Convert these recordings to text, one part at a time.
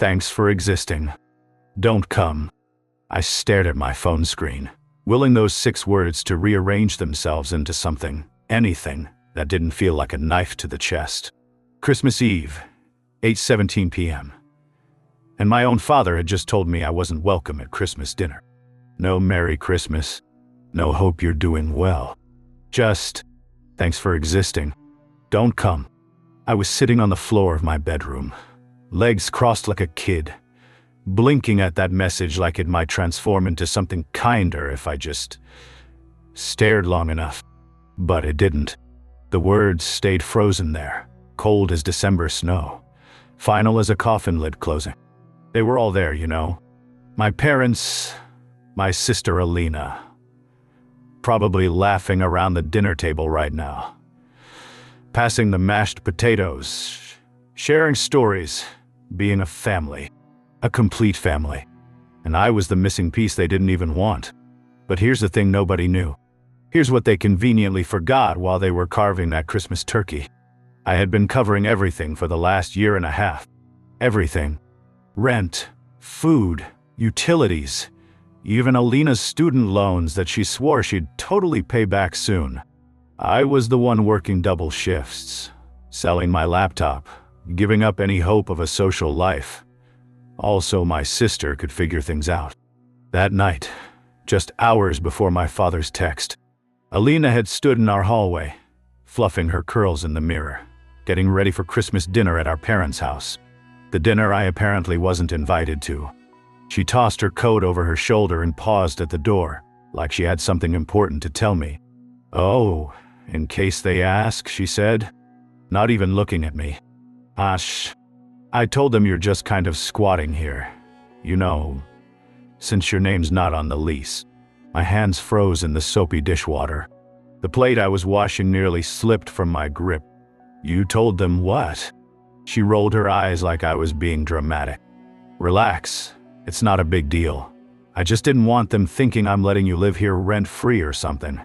Thanks for existing. Don't come. I stared at my phone screen, willing those 6 words to rearrange themselves into something, anything, that didn't feel like a knife to the chest. Christmas Eve, 8:17 p.m. And my own father had just told me I wasn't welcome at Christmas dinner. No Merry Christmas. No hope you're doing well. Just, thanks for existing. Don't come. I was sitting on the floor of my bedroom, legs crossed like a kid, blinking at that message like it might transform into something kinder if I just stared long enough. But it didn't. The words stayed frozen there, cold as December snow, final as a coffin lid closing. They were all there, you know. My parents, my sister Alina, probably laughing around the dinner table right now, passing the mashed potatoes, sharing stories, being a family, a complete family. And I was the missing piece they didn't even want. But here's the thing nobody knew. Here's what they conveniently forgot while they were carving that Christmas turkey. I had been covering everything for the last year and a half. Everything. Rent, food, utilities, even Alina's student loans that she swore she'd totally pay back soon. I was the one working double shifts, selling my laptop, giving up any hope of a social life. Also, my sister could figure things out. That night, just hours before my father's text, Alina had stood in our hallway, fluffing her curls in the mirror, getting ready for Christmas dinner at our parents' house. The dinner I apparently wasn't invited to. She tossed her coat over her shoulder and paused at the door, like she had something important to tell me. "Oh, in case they ask," she said, not even looking at me. "Shh. I told them you're just kind of squatting here. You know, since your name's not on the lease." My hands froze in the soapy dishwater. The plate I was washing nearly slipped from my grip. "You told them what?" She rolled her eyes like I was being dramatic. "Relax. It's not a big deal. I just didn't want them thinking I'm letting you live here rent-free or something.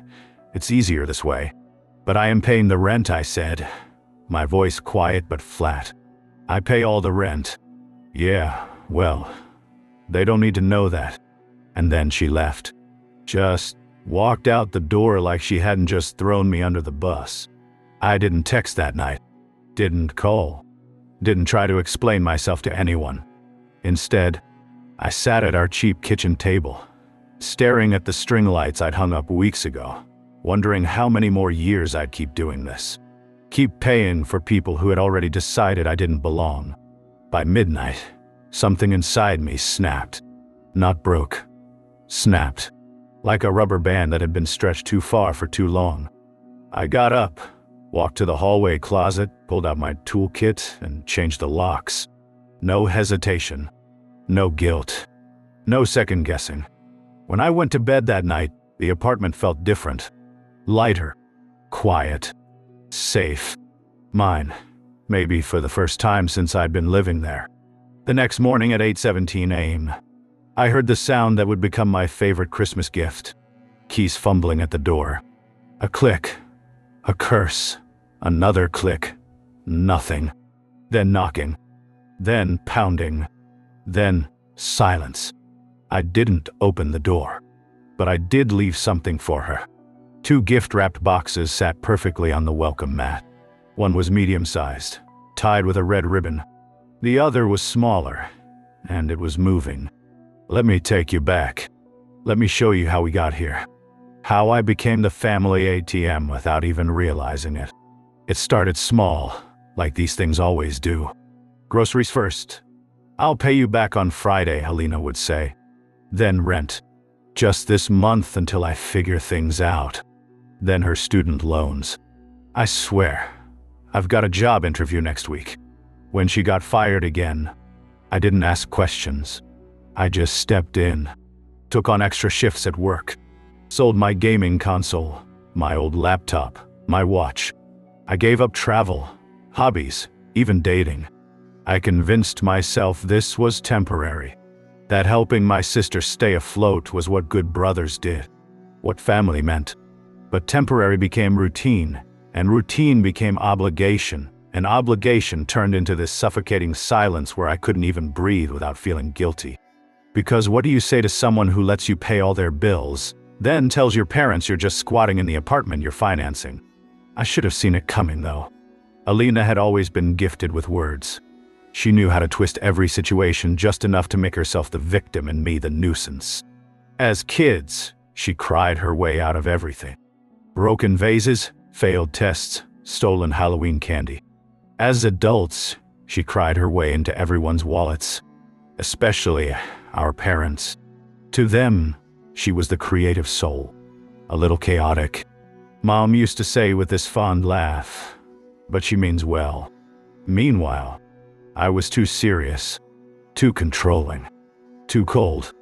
It's easier this way." "But I am paying the rent," I said, my voice quiet but flat. "I pay all the rent." "Yeah, well, they don't need to know that." And then she left. Just walked out the door like she hadn't just thrown me under the bus. I didn't text that night. Didn't call. Didn't try to explain myself to anyone. Instead, I sat at our cheap kitchen table, staring at the string lights I'd hung up weeks ago, wondering how many more years I'd keep doing this. Keep paying for people who had already decided I didn't belong. By midnight, something inside me snapped. Not broke. Snapped. Like a rubber band that had been stretched too far for too long. I got up, walked to the hallway closet, pulled out my toolkit, and changed the locks. No hesitation. No guilt. No second guessing. When I went to bed that night, the apartment felt different. Lighter. Quiet. Safe. Mine. Maybe for the first time since I'd been living there. The next morning at 8:17 a.m., I heard the sound that would become my favorite Christmas gift. Keys fumbling at the door. A click. A curse. Another click. Nothing. Then knocking. Then pounding. Then silence. I didn't open the door, but I did leave something for her. 2 gift-wrapped boxes sat perfectly on the welcome mat. One was medium-sized, tied with a red ribbon. The other was smaller, and it was moving. Let me take you back. Let me show you how we got here. How I became the family ATM without even realizing it. It started small, like these things always do. Groceries first. "I'll pay you back on Friday," Helena would say. Then rent. "Just this month until I figure things out." Then her student loans. I swear, I've got a job interview next week. When she got fired again, I didn't ask questions. I just stepped in, took on extra shifts at work, sold my gaming console, my old laptop, my watch. I gave up travel, hobbies, even dating. I convinced myself this was temporary, that helping my sister stay afloat was what good brothers did, what family meant. But temporary became routine, and routine became obligation, An obligation turned into this suffocating silence where I couldn't even breathe without feeling guilty. Because what do you say to someone who lets you pay all their bills, then tells your parents you're just squatting in the apartment you're financing? I should have seen it coming, though. Alina had always been gifted with words. She knew how to twist every situation just enough to make herself the victim and me the nuisance. As kids, she cried her way out of everything. Broken vases, failed tests, stolen Halloween candy. As adults, she cried her way into everyone's wallets, especially our parents. To them, she was the creative soul, a little chaotic. Mom used to say with this fond laugh, "But she means well." Meanwhile, I was too serious, too controlling, too cold.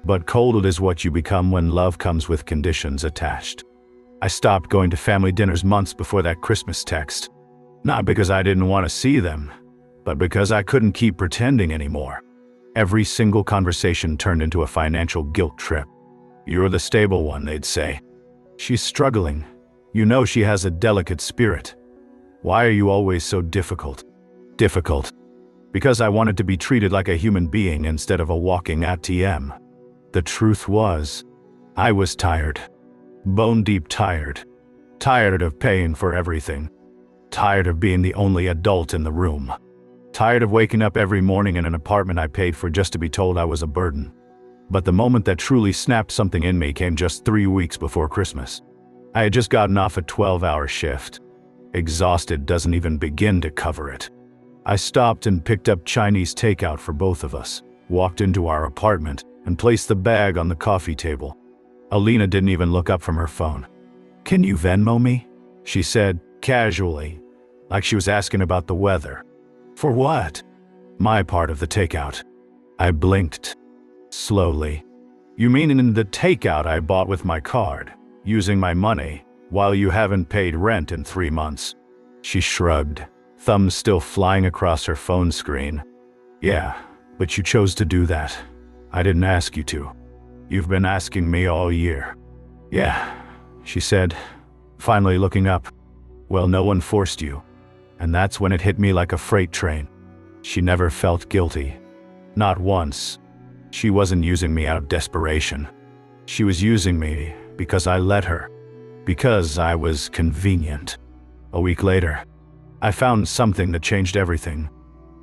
But cold is what you become when love comes with conditions attached. I stopped going to family dinners months before that Christmas text. Not because I didn't want to see them, but because I couldn't keep pretending anymore. Every single conversation turned into a financial guilt trip. "You're the stable one," they'd say. "She's struggling. You know she has a delicate spirit. Why are you always so difficult?" Difficult. Because I wanted to be treated like a human being instead of a walking ATM. The truth was, I was tired. Bone-deep tired. Tired of paying for everything. Tired of being the only adult in the room. Tired of waking up every morning in an apartment I paid for just to be told I was a burden. But the moment that truly snapped something in me came just 3 weeks before Christmas. I had just gotten off a 12-hour shift. Exhausted doesn't even begin to cover it. I stopped and picked up Chinese takeout for both of us, walked into our apartment, and placed the bag on the coffee table. Alina didn't even look up from her phone. "Can you Venmo me?" she said, casually, like she was asking about the weather. "For what?" "My part of the takeout." I blinked. Slowly. "You mean in the takeout I bought with my card, using my money, while you haven't paid rent in 3 months?" She shrugged, thumbs still flying across her phone screen. "Yeah, but you chose to do that. I didn't ask you to. You've been asking me all year." "Yeah," she said, finally looking up. "Well, no one forced you." And that's when it hit me like a freight train. She never felt guilty. Not once. She wasn't using me out of desperation. She was using me because I let her. Because I was convenient. A week later, I found something that changed everything.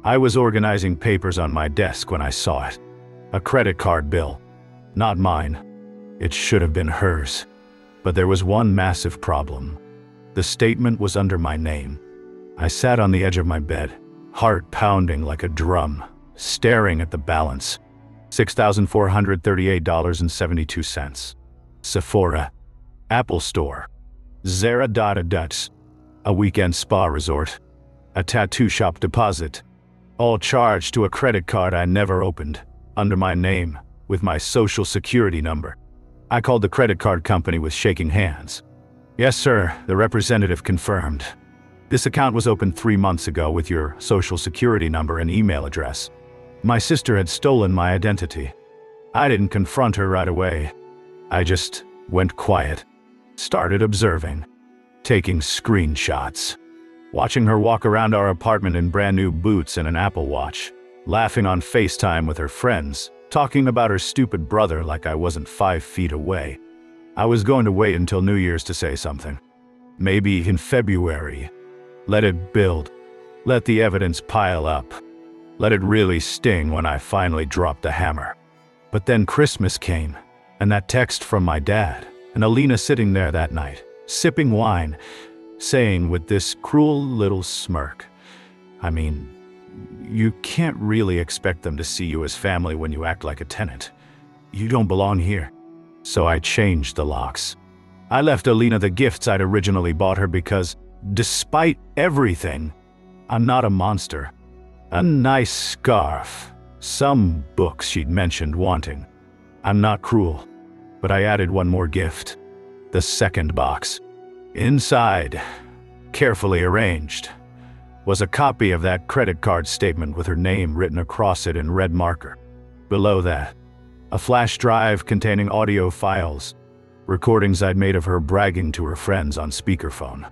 I was organizing papers on my desk when I saw it. A credit card bill. Not mine. It should have been hers. But there was one massive problem. The statement was under my name. I sat on the edge of my bed, heart pounding like a drum, staring at the balance. $6,438.72. Sephora. Apple Store. Zara Dotts. A weekend spa resort. A tattoo shop deposit. All charged to a credit card I never opened, under my name, with my social security number. I called the credit card company with shaking hands. "Yes, sir," the representative confirmed. "This account was opened 3 months ago with your social security number and email address. My sister had stolen my identity." I didn't confront her right away. I just went quiet, started observing, taking screenshots, watching her walk around our apartment in brand new boots and an Apple Watch, laughing on FaceTime with her friends, talking about her stupid brother like I wasn't 5 feet away. I was going to wait until New Year's to say something. Maybe in February. Let it build. Let the evidence pile up. Let it really sting when I finally dropped the hammer. But then Christmas came, and that text from my dad, and Alina sitting there that night, sipping wine, saying with this cruel little smirk, "I mean, you can't really expect them to see you as family when you act like a tenant. You don't belong here." So I changed the locks. I left Alina the gifts I'd originally bought her because, despite everything, I'm not a monster. A nice scarf, some books she'd mentioned wanting. I'm not cruel. But I added one more gift. The second box. Inside, carefully arranged, was a copy of that credit card statement with her name written across it in red marker. Below that, a flash drive containing audio files, recordings I'd made of her bragging to her friends on speakerphone.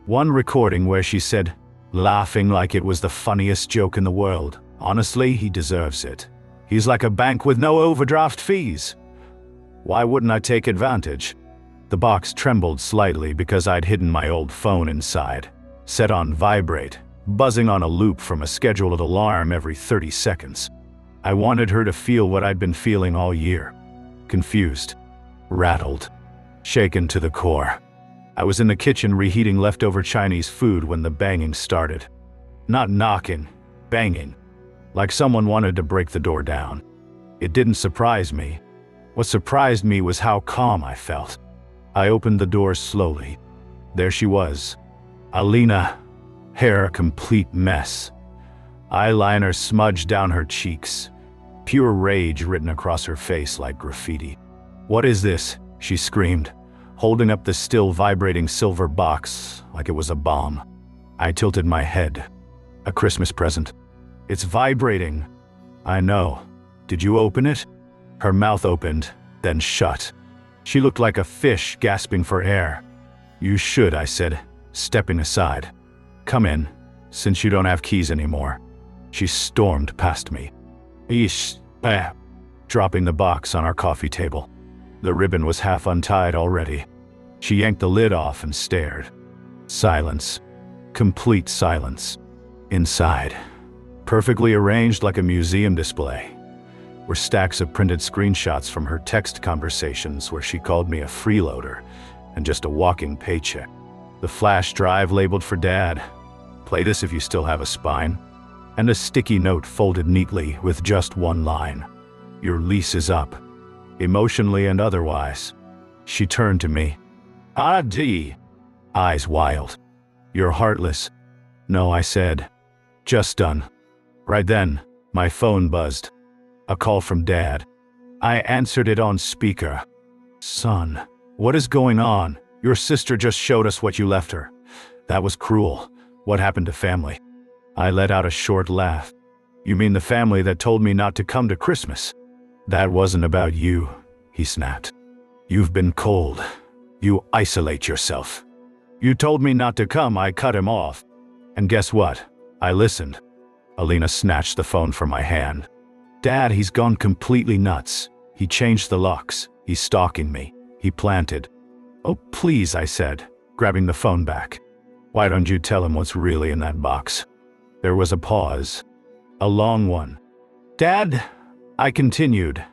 One recording where she said, laughing like it was the funniest joke in the world. Honestly, he deserves it. He's like a bank with no overdraft fees. Why wouldn't I take advantage? The box trembled slightly because I'd hidden my old phone inside, set on vibrate, buzzing on a loop from a scheduled alarm every 30 seconds. I wanted her to feel what I'd been feeling all year. Confused, rattled, shaken to the core. I was in the kitchen reheating leftover Chinese food when the banging started. Not knocking, banging, like someone wanted to break the door down. It didn't surprise me. What surprised me was how calm I felt. I opened the door slowly. There she was, Alina, hair a complete mess. Eyeliner smudged down her cheeks, pure rage written across her face like graffiti. "What is this?" she screamed, holding up the still vibrating silver box like it was a bomb. I tilted my head. "A Christmas present. It's vibrating." "I know. Did you open it?" Her mouth opened, then shut. She looked like a fish gasping for air. "You should," I said, stepping aside. "Come in, since you don't have keys anymore." She stormed past me. "Eesh," dropping the box on our coffee table. The ribbon was half untied already. She yanked the lid off and stared. Silence. Complete silence. Inside, perfectly arranged like a museum display, were stacks of printed screenshots from her text conversations where she called me a freeloader and just a walking paycheck. The flash drive labeled for Dad, "Play this if you still have a spine," and a sticky note folded neatly with just one line, "Your lease is up," emotionally and otherwise. She turned to me. "D," eyes wild. "You're heartless." "No," I said. "Just done." Right then, my phone buzzed. A call from Dad. I answered it on speaker. "Son, what is going on? Your sister just showed us what you left her. That was cruel. What happened to family?" I let out a short laugh. "You mean the family that told me not to come to Christmas?" "That wasn't about you," he snapped. "You've been cold. You isolate yourself. You told me not to come, I cut him off. And guess what? I listened." Alina snatched the phone from my hand. "Dad, he's gone completely nuts. He changed the locks. He's stalking me. He planted." "Oh, please," I said, grabbing the phone back. "Why don't you tell him what's really in that box?" There was a pause. A long one. "Dad," I continued,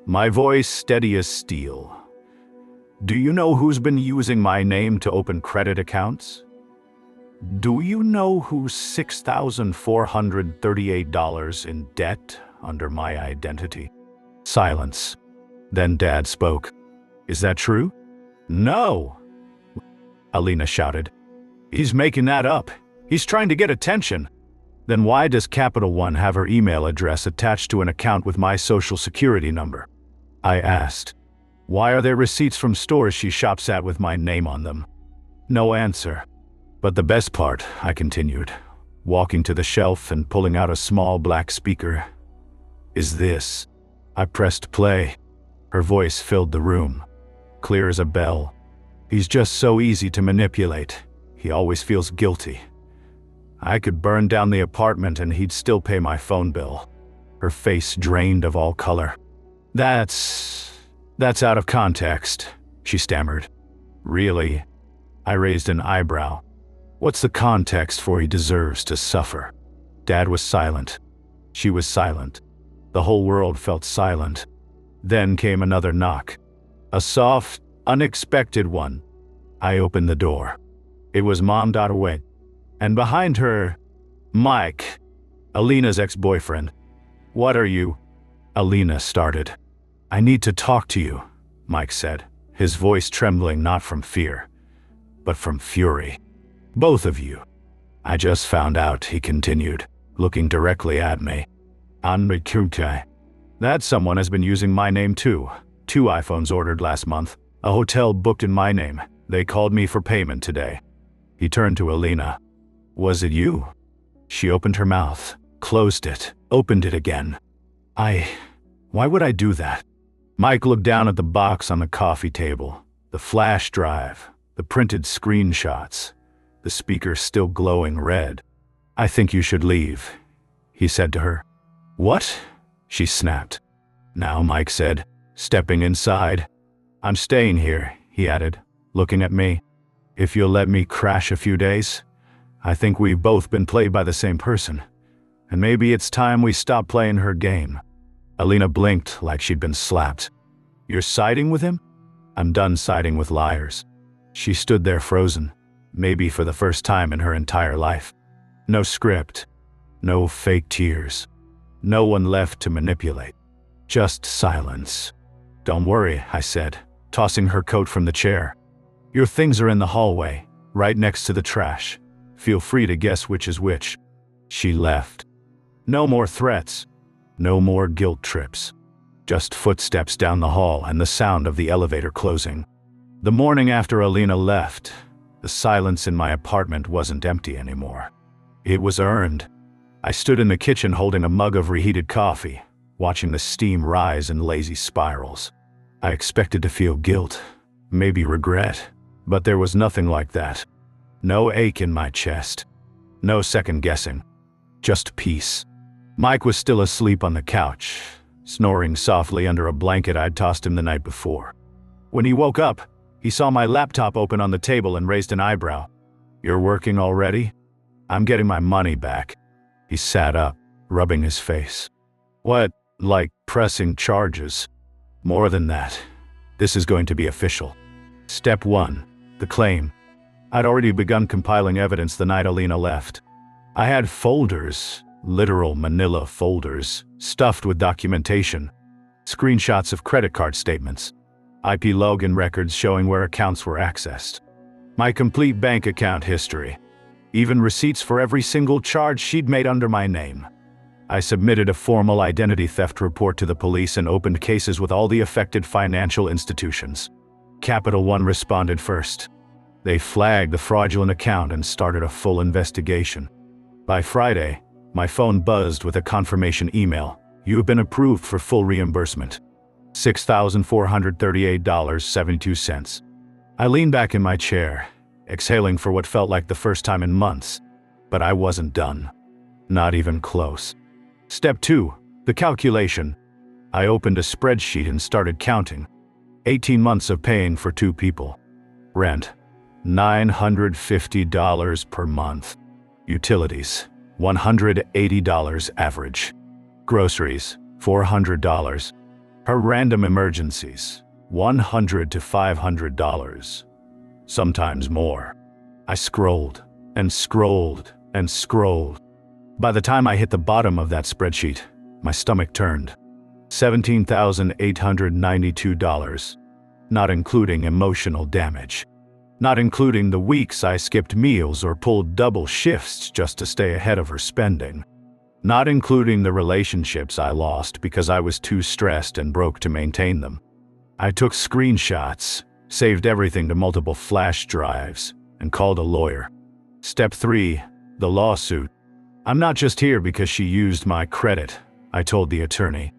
my voice steady as steel. "Do you know who's been using my name to open credit accounts? Do you know who's $6,438 in debt under my identity?" Silence. Then Dad spoke. "Is that true?" "No," Alina shouted. "He's making that up. He's trying to get attention." "Then why does Capital One have her email address attached to an account with my social security number?" I asked. "Why are there receipts from stores she shops at with my name on them?" No answer. "But the best part," I continued, walking to the shelf and pulling out a small black speaker, "is this." I pressed play. Her voice filled the room, clear as a bell. "He's just so easy to manipulate. He always feels guilty. I could burn down the apartment and he'd still pay my phone bill." Her face drained of all color. That's out of context," she stammered. "Really?" I raised an eyebrow. "What's the context for he deserves to suffer?" Dad was silent. She was silent. The whole world felt silent. Then came another knock. A soft, unexpected one. I opened the door. It was Mom Dotaway. And behind her, Mike, Alina's ex-boyfriend. "What are you?" Alina started. "I need to talk to you," Mike said, his voice trembling not from fear, but from fury. "Both of you." "I just found out," he continued, looking directly at me. "That someone has been using my name too. 2 iPhones ordered last month. A hotel booked in my name. They called me for payment today." He turned to Alina. "Was it you?" She opened her mouth, closed it, opened it again. Why would I do that?" Mike looked down at the box on the coffee table, the flash drive, the printed screenshots, the speaker still glowing red. "I think you should leave," he said to her. "What?" she snapped. "Now," Mike said, stepping inside. "I'm staying here," he added, looking at me. "If you'll let me crash a few days. I think we've both been played by the same person, and maybe it's time we stop playing her game." Alina blinked like she'd been slapped. "You're siding with him?" "I'm done siding with liars." She stood there frozen, maybe for the first time in her entire life. No script, no fake tears, no one left to manipulate. Just silence. "Don't worry," I said, tossing her coat from the chair. "Your things are in the hallway, right next to the trash. Feel free to guess which is which." She left. No more threats. No more guilt trips. Just footsteps down the hall and the sound of the elevator closing. The morning after Alina left, the silence in my apartment wasn't empty anymore. It was earned. I stood in the kitchen holding a mug of reheated coffee, watching the steam rise in lazy spirals. I expected to feel guilt, maybe regret, but there was nothing like that. No ache in my chest. No second guessing. Just peace. Mike was still asleep on the couch, snoring softly under a blanket I'd tossed him the night before. When he woke up, he saw my laptop open on the table and raised an eyebrow. "You're working already?" "I'm getting my money back." He sat up, rubbing his face. "What, like pressing charges?" "More than that. This is going to be official. Step 1, the claim." I'd already begun compiling evidence the night Alina left. I had folders, literal manila folders, stuffed with documentation, screenshots of credit card statements, IP login records showing where accounts were accessed, my complete bank account history, even receipts for every single charge she'd made under my name. I submitted a formal identity theft report to the police and opened cases with all the affected financial institutions. Capital One responded first. They flagged the fraudulent account and started a full investigation. By Friday, my phone buzzed with a confirmation email. "You have been approved for full reimbursement. $6,438.72. I leaned back in my chair, exhaling for what felt like the first time in months. But I wasn't done. Not even close. Step 2, the calculation. I opened a spreadsheet and started counting. 18 months of paying for 2 people. Rent, $950 per month. Utilities, $180 average. Groceries, $400. Her random emergencies, $100 to $500. Sometimes more. I scrolled and scrolled and scrolled. By the time I hit the bottom of that spreadsheet, my stomach turned. $17,892, not including emotional damage. Not including the weeks I skipped meals or pulled double shifts just to stay ahead of her spending. Not including the relationships I lost because I was too stressed and broke to maintain them. I took screenshots, saved everything to multiple flash drives, and called a lawyer. Step 3, the lawsuit. "I'm not just here because she used my credit," I told the attorney.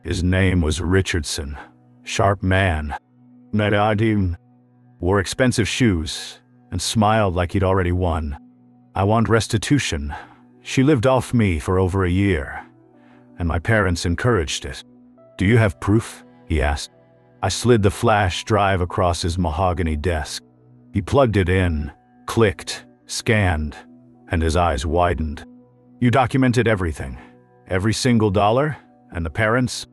His name was Richardson. Sharp man. Metadim. Wore expensive shoes and smiled like he'd already won. "I want restitution. She lived off me for over a year, and my parents encouraged it." "Do you have proof?" he asked. I slid the flash drive across his mahogany desk. He plugged it in, clicked, scanned, and his eyes widened. "You documented everything. Every single dollar? And the parents?"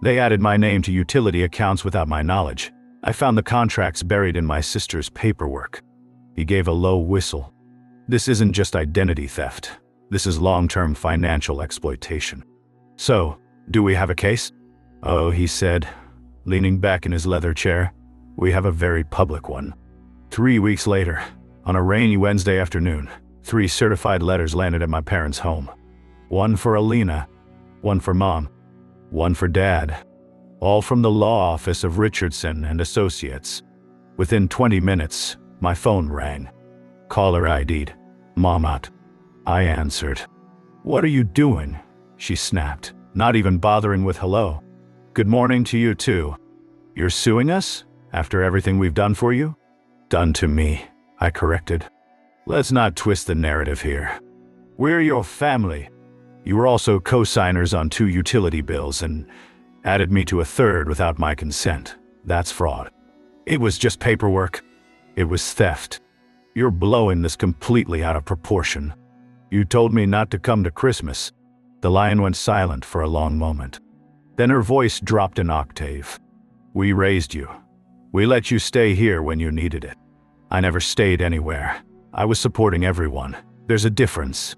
"They added my name to utility accounts without my knowledge. I found the contracts buried in my sister's paperwork." He gave a low whistle. "This isn't just identity theft. This is long-term financial exploitation." "So, do we have a case?" "Oh," he said, leaning back in his leather chair. "We have a very public one." 3 weeks later, on a rainy Wednesday afternoon, 3 certified letters landed at my parents' home. One for Alina, one for Mom, one for Dad. All from the law office of Richardson and Associates. Within 20 minutes, my phone rang. Caller ID'd. "Mamat." I answered. "What are you doing?" she snapped, not even bothering with hello. "Good morning to you too. You're suing us? After everything we've done for you?" "Done to me," I corrected. Let's not twist the narrative here. We're your family. You were also co-signers on 2 utility bills and added me to a third without my consent. That's fraud. It was just paperwork. It was theft. You're blowing this completely out of proportion. You told me not to come to Christmas. The lion went silent for a long moment. Then her voice dropped an octave. We raised you. We let you stay here when you needed it. I never stayed anywhere. I was supporting everyone. There's a difference.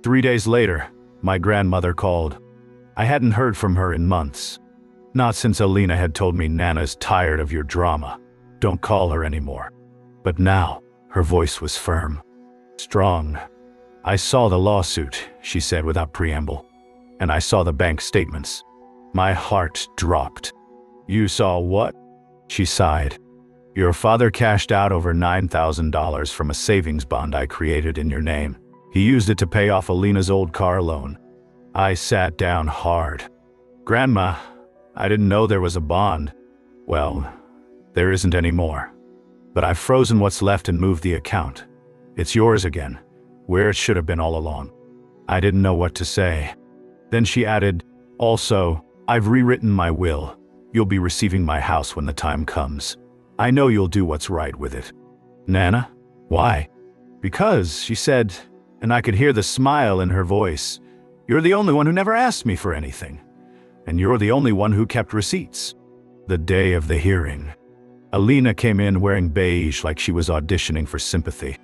3 days later, my grandmother called. I hadn't heard from her in months. Not since Alina had told me Nana's tired of your drama. Don't call her anymore. But now, her voice was firm. Strong. I saw the lawsuit, she said without preamble. And I saw the bank statements. My heart dropped. You saw what? She sighed. Your father cashed out over $9,000 from a savings bond I created in your name. He used it to pay off Alina's old car loan. I sat down hard. Grandma, I didn't know there was a bond. Well, there isn't anymore. But I've frozen what's left and moved the account. It's yours again, where it should have been all along. I didn't know what to say. Then she added, also, I've rewritten my will. You'll be receiving my house when the time comes. I know you'll do what's right with it. Nana? Why? Because, she said, and I could hear the smile in her voice, you're the only one who never asked me for anything. And you're the only one who kept receipts. The day of the hearing. Alina came in wearing beige like she was auditioning for sympathy.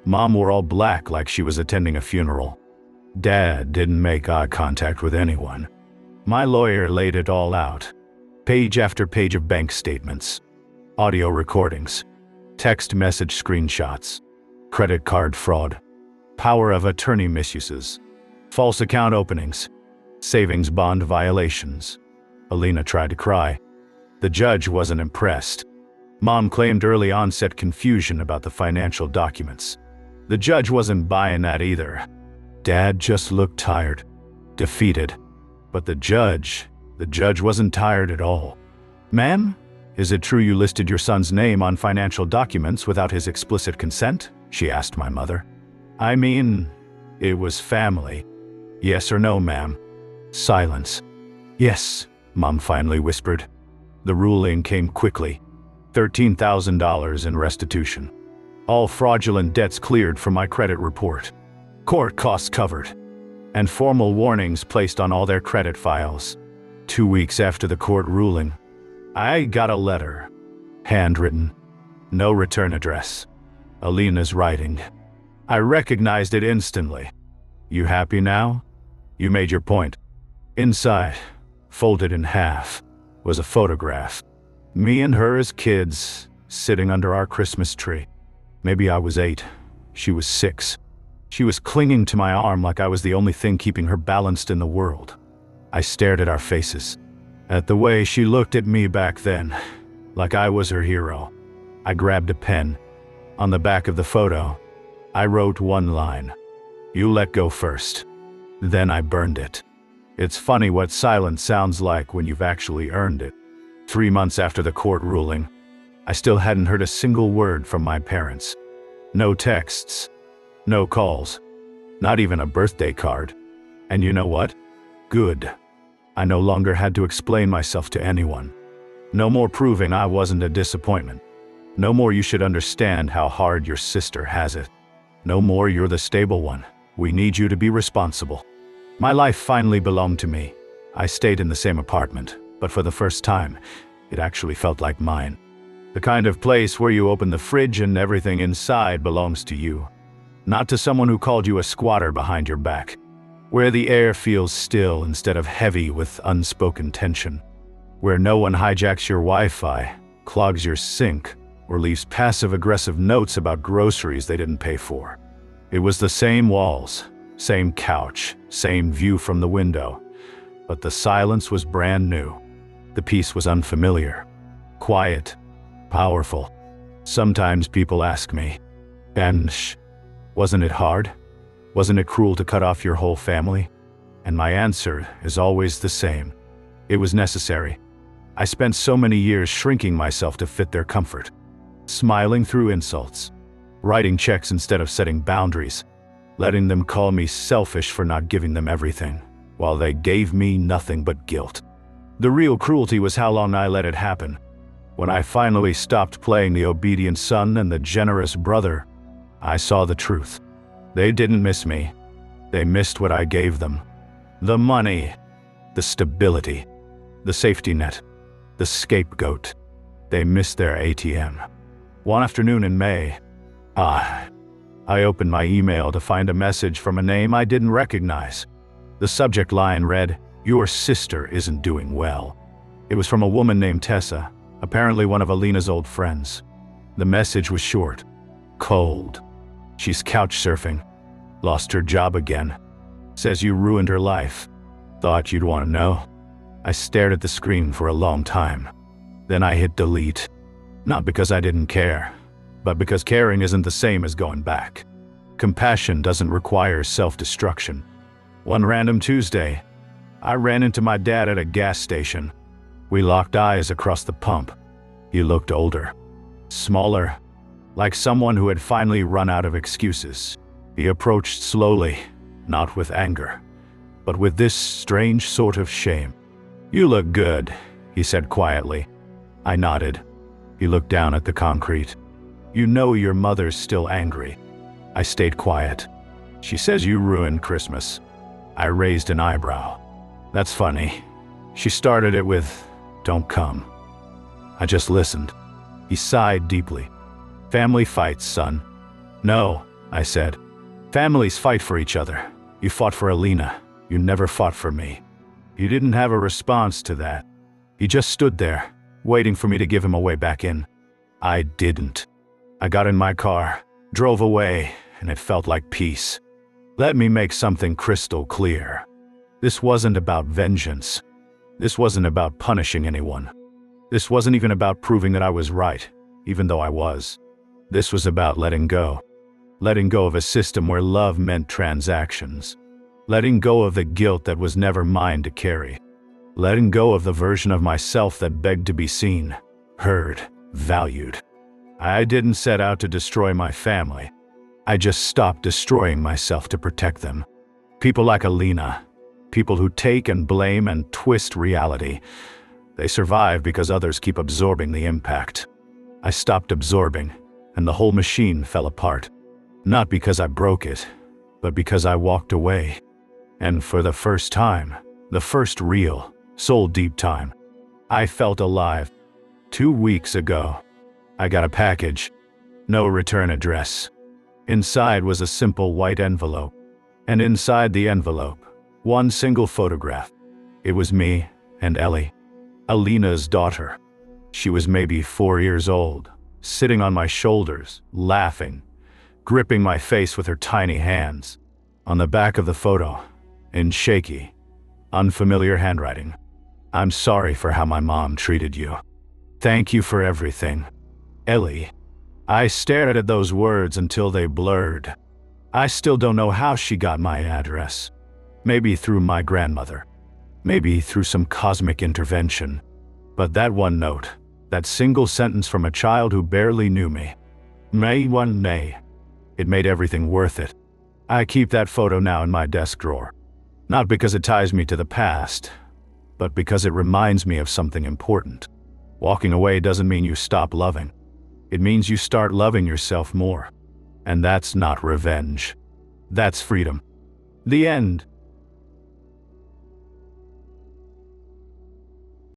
Mom wore all black like she was attending a funeral. Dad didn't make eye contact with anyone. My lawyer laid it all out. Page after page of bank statements. Audio recordings. Text message screenshots. Credit card fraud. Power of attorney misuses. False account openings. Savings bond violations. Alina tried to cry. The judge wasn't impressed. Mom claimed early onset confusion about the financial documents. The judge wasn't buying that either. Dad just looked tired, defeated. But the judge wasn't tired at all. Ma'am, is it true you listed your son's name on financial documents without his explicit consent? She asked my mother. I mean, it was family. Yes or no, ma'am? Silence. Yes, Mom finally whispered. The ruling came quickly. $13,000 in restitution. All fraudulent debts cleared from my credit report. Court costs covered. And formal warnings placed on all their credit files. 2 weeks after the court ruling, I got a letter. Handwritten. No return address. Alina's writing. I recognized it instantly. You happy now? You made your point. Inside, folded in half, was a photograph. Me and her as kids, sitting under our Christmas tree. Maybe I was 8. She was 6. She was clinging to my arm like I was the only thing keeping her balanced in the world. I stared at our faces, at the way she looked at me back then, like I was her hero. I grabbed a pen. On the back of the photo, I wrote one line. You let go first. Then I burned it. It's funny what silence sounds like when you've actually earned it. 3 months after the court ruling, I still hadn't heard a single word from my parents. No texts. No calls. Not even a birthday card. And you know what? Good. I no longer had to explain myself to anyone. No more proving I wasn't a disappointment. No more you should understand how hard your sister has it. No more you're the stable one. We need you to be responsible. My life finally belonged to me. I stayed in the same apartment, but for the first time, it actually felt like mine. The kind of place where you open the fridge and everything inside belongs to you. Not to someone who called you a squatter behind your back. Where the air feels still instead of heavy with unspoken tension. Where no one hijacks your Wi-Fi, clogs your sink, or leaves passive-aggressive notes about groceries they didn't pay for. It was the same walls, same couch, same view from the window. But the silence was brand new. The peace was unfamiliar. Quiet. Powerful. Sometimes people ask me, "And wasn't it hard? Wasn't it cruel to cut off your whole family?" And my answer is always the same. It was necessary. I spent so many years shrinking myself to fit their comfort. Smiling through insults. writing checks instead of setting boundaries, letting them call me selfish for not giving them everything, while they gave me nothing but guilt. The real cruelty was how long I let it happen. When I finally stopped playing the obedient son and the generous brother, I saw the truth. They didn't miss me. They missed what I gave them. The money, the stability, the safety net, the scapegoat. They missed their ATM. One afternoon in May, I opened my email to find a message from a name I didn't recognize. The subject line read, "Your sister isn't doing well." It was from a woman named Tessa, apparently one of Alina's old friends. The message was short, cold. She's couch surfing, lost her job again, says you ruined her life. Thought you'd want to know. I stared at the screen for a long time. Then I hit delete. Not because I didn't care, but because caring isn't the same as going back. Compassion doesn't require self-destruction. One random Tuesday, I ran into my dad at a gas station. We locked eyes across the pump. He looked older, smaller, like someone who had finally run out of excuses. He approached slowly, not with anger, but with this strange sort of shame. "You look good," he said quietly. I nodded. He looked down at the concrete. "You know your mother's still angry." I stayed quiet. "She says you ruined Christmas." I raised an eyebrow. "That's funny. She started it with, 'Don't come.'" I just listened. He sighed deeply. "Family fights, son." "No," I said. "Families fight for each other. You fought for Alina. You never fought for me." He didn't have a response to that. He just stood there, waiting for me to give him a way back in. I didn't. I got in my car, drove away, and it felt like peace. Let me make something crystal clear. This wasn't about vengeance. This wasn't about punishing anyone. This wasn't even about proving that I was right, even though I was. This was about letting go. Letting go of a system where love meant transactions. Letting go of the guilt that was never mine to carry. Letting go of the version of myself that begged to be seen, heard, valued. I didn't set out to destroy my family. I just stopped destroying myself to protect them. People like Alina, people who take and blame and twist reality, they survive because others keep absorbing the impact. I stopped absorbing, and the whole machine fell apart. Not because I broke it, but because I walked away. And for the first time, the first real, soul-deep time, I felt alive. 2 weeks ago, I got a package. No return address. Inside was a simple white envelope. And inside the envelope, one single photograph. It was me and Ellie, Alina's daughter. She was maybe 4 years old, sitting on my shoulders, laughing, gripping my face with her tiny hands. On the back of the photo, in shaky, unfamiliar handwriting, "I'm sorry for how my mom treated you. Thank you for everything. Ellie." I stared at those words until they blurred. I still don't know how she got my address. Maybe through my grandmother. Maybe through some cosmic intervention. But that one note, that single sentence from a child who barely knew me, May 1 May, it made everything worth it. I keep that photo now in my desk drawer. Not because it ties me to the past, but because it reminds me of something important. Walking away doesn't mean you stop loving. It means you start loving yourself more. And that's not revenge. That's freedom. The end.